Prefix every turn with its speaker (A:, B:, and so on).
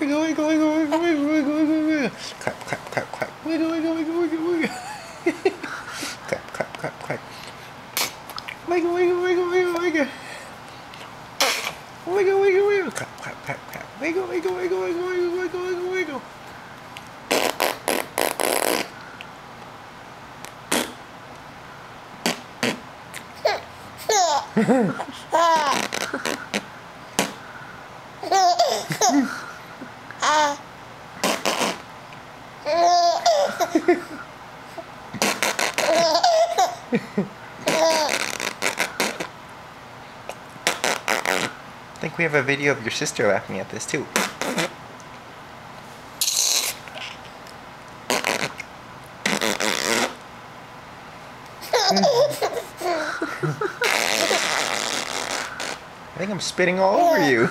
A: Wiggle, wiggle, wiggle, wiggle, wiggle, wiggle, wiggle, wiggle. Clap, clap, clap, clap. Wiggle, wiggle, wiggle, wiggle, wiggle. Clap, clap, clap, clap. Wiggle, wiggle, wiggle, wiggle, wiggle. Wiggle, wiggle, wiggle. Clap, clap, clap, clap. Wiggle, wiggle, wiggle, wiggle, wiggle, wiggle, wiggle, wiggle. I think we have a video of your sister laughing at this too. I think I'm spitting all over you.